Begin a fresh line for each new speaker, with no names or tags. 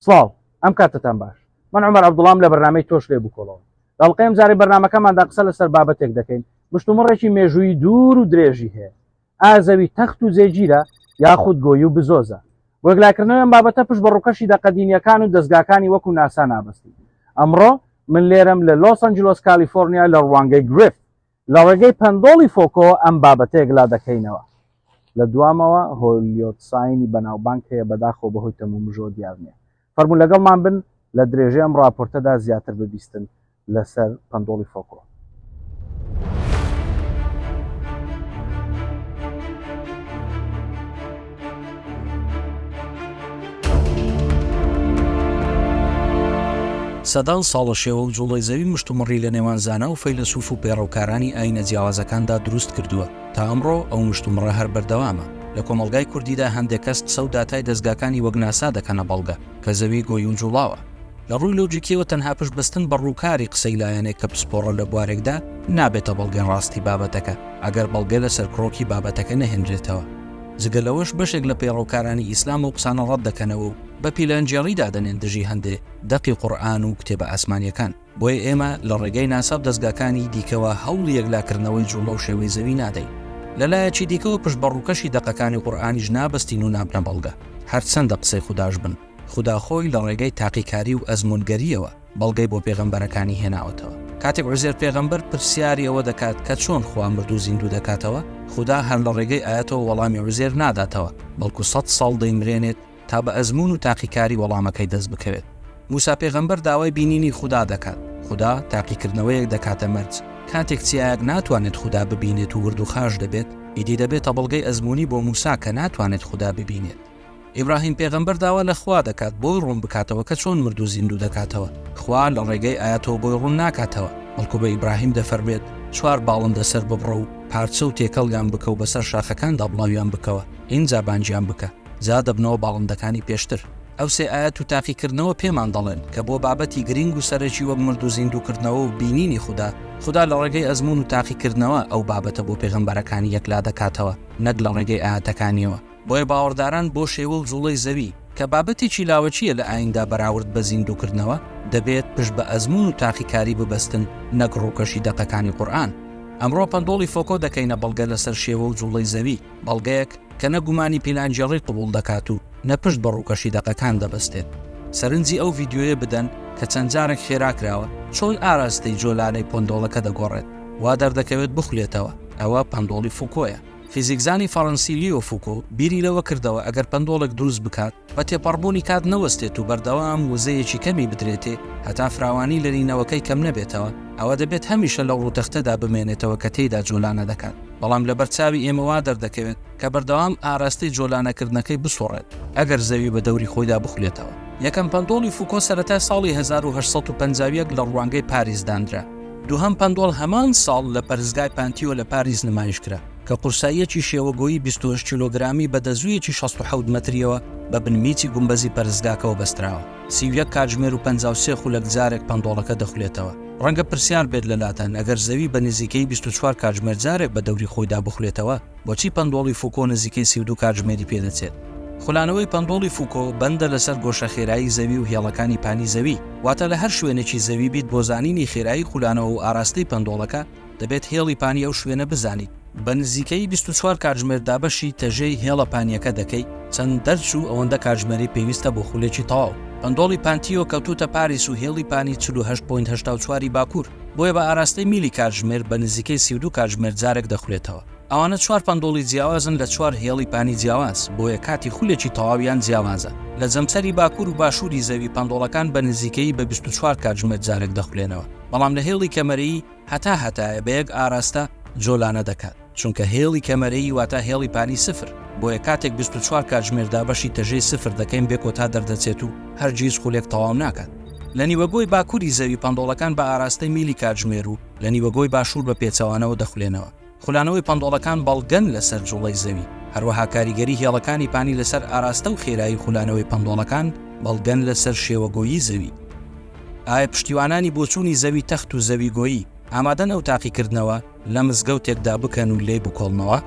سڵاو ئەم کاتتان باش من عمر عەبدوڵڵام لە بەرنامەی تۆش لێ بکۆڵەوە دەڵقەیەم جارێ بەرنامەکەماندا قسە لەسەر بابەتێک دەکەین مشتومڕێکی مێژووی دوور و درێژی هەیە ئازەوی تەخت و جێگیرە یاخود گۆی و بزۆزە وەگلاکردنەوەی ئەم بابەتە پشت بە ڕووکەشی دەقەدینیەکان و دەستگاکانی وەکو ناسا نابەستی ئەمڕۆ من لێرەم لە لۆس ئەنجلۆس کالیفۆرنیا لە ڕوانگەی گرفت لە ڕێگەی پەندۆڵی فۆکۆ ئەم بابەتەیەک لا دەکەینەوە لە دوامەوە هۆلیۆت ساینی بەناوبانک هەیە بەداخۆ بەهۆی تەمومژۆ دیار نییە فەرموو لەگەڵمان بن لە درێژەی ئەم راپۆرتەدا زیاتر ببیستن لەسەر پەندۆڵی فۆکۆ.
سەدان ساڵە شێوە و جوڵەی زەوی مشتومڕی لە نێوانزانە و فەیلسوف و پێڕەوکارانی ئاینە جیاوازەکاندا دروست کردووە تا ئەمڕۆ ئەو مشتومڕە هەر بەردەوامە. لە کۆمەڵگای کوردیدا هەندێک کەس قسە و داتای دەستگاکانی وەک ناسا دەکەنە بەڵگە کە زەوی گۆی و جوڵاوە. لە ڕووی لۆجیکیەوە تەنها پشت بەستن بە ڕووکاری قسەی لایەنێک کە پسپۆڕە لە بوارێکدا نابێتە بەڵگەن ڕاستی بابەتەکە ئەگەر بەڵگە لەسەر کڕۆکی بابەتەکە نەهێنرێتەوە. جگەلەوەش بەشێک لە پێڕەوکارانی ئیسلام و قسانە ڕەت دەکەنەوە و بە پیلەنجێڕیدا دەنێن دژی هەندێ دەقی قورئان و کتێبە ئاسمانیەکان. بۆیە ئێمە لە ڕێگەی ناسا دەستگاکانی دیکەوە هەوڵی یەکلاکردنەوەی جوڵە و شێوەی زەوی نادەین. لەلایەکی دیکەوە پشت بە ڕووکەشی دەقەکانی قورئانیش نابەستین و نابنە بەڵگە هەرچەندە قسەی خوداش بن. خدا خۆی لە ڕێگەی تاقیکاری و ئەزمونگەریەوە بەڵگەی بۆ پێغەمبەرەکانی هێناوەتەوە. کاتێک عوزێر پێغەمبەر پرسیاری ئەوە دەکات کە چۆن خوا مردوو زیندوو دەکاتەوە، خدا هەر لە ڕێگەی ئاەتەوە وەڵامی عوزێر ناداتەوە بەڵکو 100 ساڵ دەیمرێنێت تا بە ئەزمون و تاقیکاری وەڵامەکەی دەست بکەوێت. موسا پێغەمبەر داوای بینینی خدا دەکات. خدا تاقیکردنەوەیەک دەکاتە مەرج. کاتێک چیایەک ناتوانێت خدا ببینێت و ورد و خاش دەبێت، ئیدی دەبێتە بەڵگەی ئەزمونی بۆ موسا کە ناتوانێت خدا ببینێت. ئیبراهیم پێغەمبەر داوا لە خوا دەکات بۆی ڕوون بکاتەوە کە چۆن مردوو زیندوو دەکاتەوە. خوا لە ڕێگەی ئاەتەوە بۆی ڕوون ناکاتەوە، بەڵکو بە ئیبراهیم دەفەرمێت 4 باڵندە سەر ببڕە و پارچە و تێکەڵیان بکە و بەسەر شاخەکاندا بڵاویان بکەوە، اینجا بانجیان بکە، جا دەبنەوە باڵندەکانی پێشتر. ئەو سێ ئاەت و تاقیکردنەوە پێمان دەڵێن کە بۆ بابەتی گرنگ و سەرەکی وەک مردوو زیندووکردنەوە و بینینی خدا لە ڕێگەی ئەزمون و تاقیکردنەوە ئەو بابەتە بۆ پێغەمبەرەکانی یەکلا دەکاتەوە، نەک لە ڕێگەی ئاەتەکانیەوە. بۆیە باوەڕداران بۆ شێوە و جوڵەی زەوی کە بابەتێکی لاوەچیە لە ئایندا بەراورد بە زیندووکردنەوە دەبێت پشت بە ئەزمون و تاقیکاری ببەستن نەک ڕووکەشی دەقەکانی قورئان. ئەمڕۆ پەندۆڵی فۆکۆ دەکەینە بەڵگە لەسەر شێوە و جوڵەی زەوی، بەڵگەیەک کە نەگومانی پیلانجێڕی قبول دەکات و نەپشت بە ڕووکەشی دەقەکان دەبەستێت. سەرنجی ئەو ڤیدیۆیە بدەن کە چەند جارێک خێراکراوە چۆن ئاراستەی جۆلانەی پەندۆڵەکە دەگۆڕێت وا دەردەکەوێت بخولێتەوە. ئەوە پەندۆڵی فۆکۆیە. فیزیکزانی فەڕەنسی لیۆ فوکۆ بیری لەوە کردەوە ئەگەر پەندۆڵێک دروست بکات بە تێپەڕبوونی کات نەوەستێت و بەردەوام وزەیەکی کەمی بدرێتێ هەتا فراوانی لەرینەوەکەی کەم نەبێتەوە، ئەوە دەبێت هەمیشە لە ڕووتەختەدا بمێنێتەوە کە تێیدا جۆلانە دەکات. بەڵام لە بەرچاوی ئێمە وا دەردەکەوێت کە بەردەوام ئاراستەی جۆلانەکردنەکەی بسۆڕێت ئەگەر زەوی بە دەوری خۆیدا بخولێتەوە. یەکەم پەندۆڵی فوکۆ سەرەتا ساڵی 1851 لە ڕوانگەی پاریس دانرا. دووهەم پەندۆڵ هەمان ساڵ لە پەرزگای پانتیۆ لە پاریس نمایشکرا کە قورساییەکی شێوەگۆیی 28 کیلۆگرامی بە دەزوویەکی 67 مەتریەوە بە بنمیتی گومبەزی پەرزگاکەوە بەستراوە. 31 کاتژمێر و 53 خولەک جارێک پەندۆڵەکە دەخولێتەوە. ڕەنگە پرسیار بێت لەلاتەن ئەگەر زەوی بە نزیکەی 24 کاتژمێر جارێک بە دەوری خۆیدا بخولێتەوە بۆچی پەندۆڵی فوکۆ نزیکەی 32 کاتژمێری پێدەچێت؟ خولانەوەی پەندۆڵی فوکۆ بەندە لەسەر گۆشە خێرایی زەوی و هێڵەکانی پانی زەوی، واتە لە هەر شوێنێکی زەوی بیت بۆ زانینی خێرایی خولانەوە و ئاراستەی پەندۆڵەکە دەبێت هێڵی پانی ئەو شوێنە بزانیت. بە نزیکەی 24 کاتژمێر دابەشی تەژەی هێڵە پانیەکە دەکەی چەند دەرچوو ئەوەندە کاتژمێری پێویستە بۆ خولێکی تەواو. پەندۆڵی پانتیۆ کەوتوتە پاریس و هێڵی پانی 48.84 باکوور، بۆیە بە ئاراستەی میلی کاتژمێر بە نزیکەی 32 کاتژمێر جارێک دەخولێتەوە. ئەوانە 4 پەندۆڵی جیاوازن لە 4 هێڵی پانی جیاواز، بۆیە کاتی خولێکی تەواویان جیاوازە. لە جەمسەری باکوور و باشووری زەوی پەندۆڵەکان بە نزیکەی بە 24 کاتژمێر جارێک دەخولێنەوە، بەڵام لە هێڵی کەمەرەیی هەتایە بە یەک ئاراستە جۆلانە دەکات، چونکە هێڵی کەمەرەیی واتە هێڵی پانی سفر، بۆیە کاتێک 24 کاتژمێر دابەشی تەژەی سفر دەکەین بێ کۆتا دەردەچێت و هەرگیز خولێک تەواو ناکات. لە نیوەگۆی باکووری زەوی پەندۆڵەکان بە ئاراستەی میلی کاتژمێر و لە نیوەگۆی باشوور بە پێچەوانەوە دەخولێنەوە. خولانەوەی پەندۆڵەکان بەڵگەن لەسەر جوڵەی زەوی، هەروەها کاریگەری هێڵەکانی پانی لەسەر ئاراستە و خێرایی خولانەوەی پەندۆڵەکان بەڵگەن لەسەر شێوەگۆیی زەوی. ئایا پشتیوانانی بۆچوونی زەوی تەخت و زەوی گۆیی ئامادەن ئەو تاقیکردنەوە لە مزگەوتێکدا بکەن و لێ بکۆڵنەوە؟